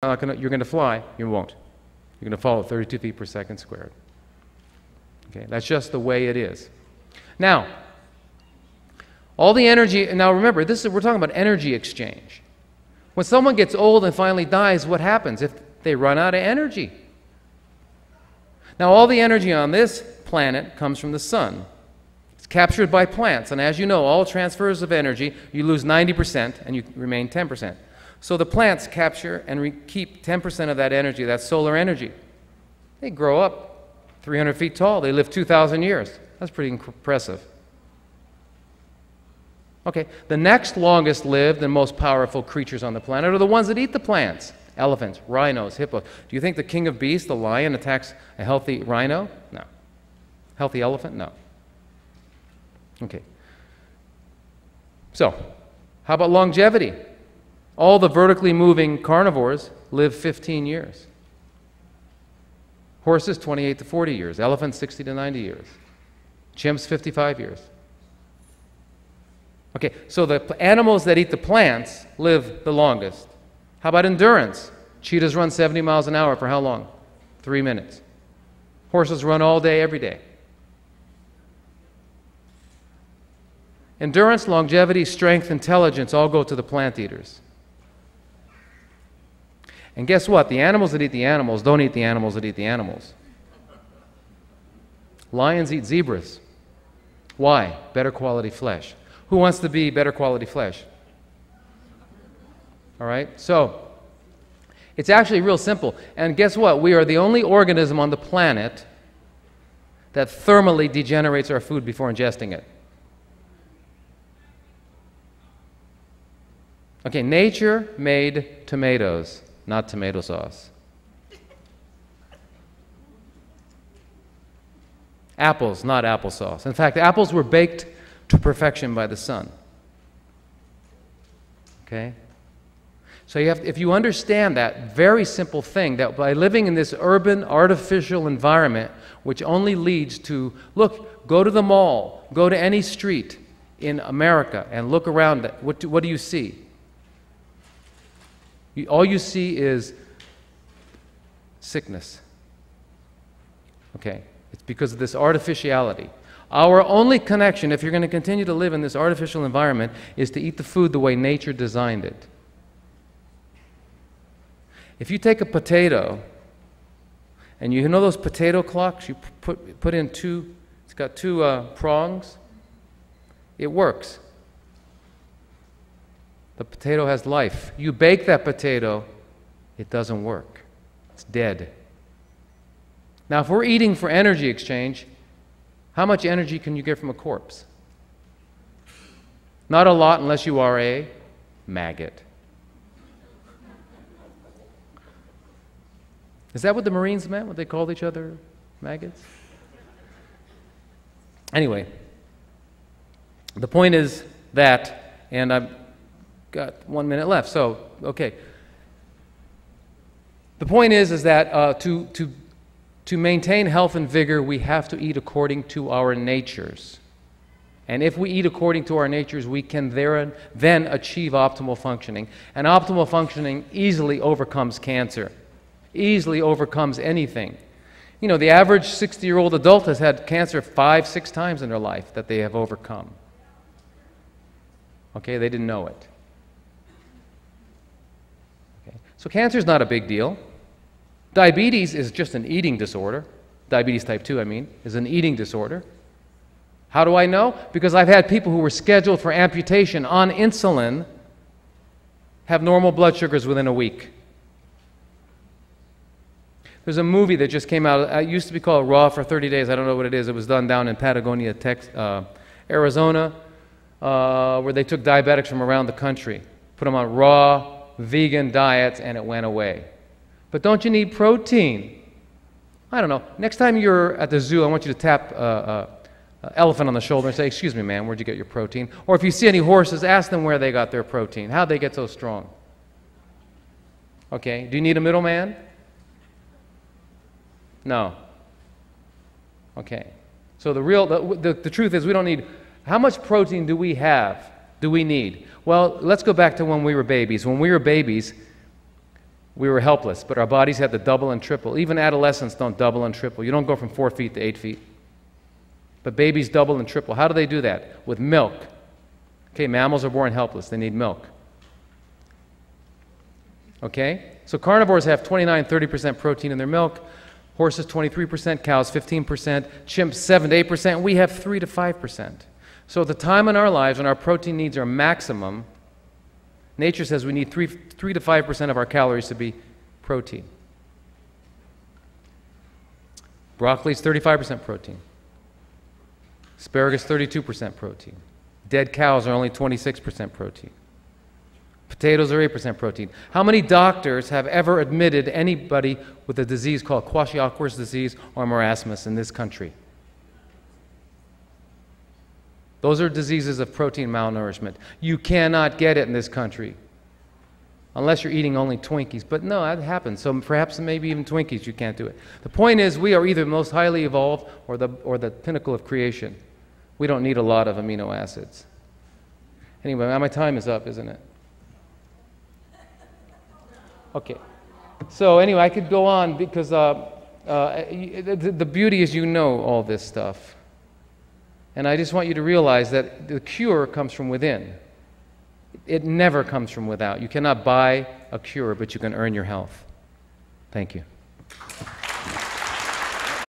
you're going to fly. You won't. You're going to fall at 32 feet per second squared. Okay, that's just the way it is. Now, all the energy, now remember, we're talking about energy exchange. When someone gets old and finally dies, what happens? If they run out of energy. Now, all the energy on this planet comes from the sun. It's captured by plants, and as you know, all transfers of energy, you lose 90% and you remain 10%. So the plants capture and keep 10% of that energy, that solar energy. They grow up 300 feet tall. They live 2,000 years. That's pretty impressive. Okay, the next longest lived and most powerful creatures on the planet are the ones that eat the plants. Elephants, rhinos, hippos. Do you think the king of beasts, the lion, attacks a healthy rhino? No. Healthy elephant? No. Okay. So, how about longevity? All the vertically moving carnivores live 15 years. Horses, 28 to 40 years. Elephants, 60 to 90 years. Chimps, 55 years. Okay, so the animals that eat the plants live the longest. How about endurance? Cheetahs run 70 miles an hour for how long? 3 minutes. Horses run all day, every day. Endurance, longevity, strength, intelligence all go to the plant eaters. And guess what? The animals that eat the animals don't eat the animals that eat the animals. Lions eat zebras. Why? Better quality flesh. Who wants to be better quality flesh? All right? So, it's actually real simple. And guess what? We are the only organism on the planet that thermally degenerates our food before ingesting it. Okay, nature made tomatoes, not tomato sauce. Apples, not applesauce. In fact, apples were baked to perfection by the sun. Okay? So if you understand that very simple thing, that by living in this urban, artificial environment, which only leads to, look, go to the mall, go to any street in America and look around, what do you see? All you see is sickness. Okay? It's because of this artificiality. Our only connection, if you're going to continue to live in this artificial environment, is to eat the food the way nature designed it. If you take a potato, and you know those potato clocks, you put in two, it's got two prongs, it works. The potato has life. You bake that potato, it doesn't work. It's dead. Now, if we're eating for energy exchange, how much energy can you get from a corpse? Not a lot unless you are a maggot. Is that what the Marines meant, what they called each other maggots? Anyway, the point is that, and I've got 1 minute left, so, okay. The point is that to maintain health and vigor, we have to eat according to our natures. And if we eat according to our natures, we can then achieve optimal functioning. And optimal functioning easily overcomes cancer, easily overcomes anything. You know, the average 60-year-old adult has had cancer 5-6 times in their life that they have overcome. Okay, they didn't know it. Okay. So cancer is not a big deal. Diabetes is just an eating disorder. Diabetes type 2, I mean, is an eating disorder. How do I know? Because I've had people who were scheduled for amputation on insulin have normal blood sugars within a week. There's a movie that just came out. It used to be called Raw for 30 Days. I don't know what it is. It was done down in Patagonia, Arizona, where they took diabetics from around the country, put them on raw, vegan diets, and it went away. But don't you need protein? I don't know. Next time you're at the zoo, I want you to tap an elephant on the shoulder and say, "Excuse me, man, where'd you get your protein?" Or if you see any horses, ask them where they got their protein. How'd they get so strong? Okay, do you need a middleman? No. Okay. So the truth is we don't need, how much protein do we have? Do we need? Well, let's go back to when we were babies. When we were babies, we were helpless, but our bodies had to double and triple. Even adolescents don't double and triple. You don't go from 4 feet to 8 feet. But babies double and triple. How do they do that? With milk. Okay, mammals are born helpless. They need milk. Okay? So carnivores have 29, 30% protein in their milk. Horses 23%, cows 15%, chimps 7 to 8%, we have 3 to 5%. So at the time in our lives when our protein needs are maximum, nature says we need 3 to 5% of our calories to be protein. Broccoli is 35% protein. Asparagus 32% protein. Dead cows are only 26% protein. Potatoes are 8% protein. How many doctors have ever admitted anybody with a disease called Kwashiorkor's disease or marasmus in this country? Those are diseases of protein malnourishment. You cannot get it in this country unless you're eating only Twinkies. But no, that happens. So perhaps maybe even Twinkies you can't do it. The point is we are either the most highly evolved or the pinnacle of creation. We don't need a lot of amino acids. Anyway, now my time is up, isn't it? Okay. So anyway, I could go on because the beauty is you know all this stuff. And I just want you to realize that the cure comes from within. It never comes from without. You cannot buy a cure, but you can earn your health. Thank you.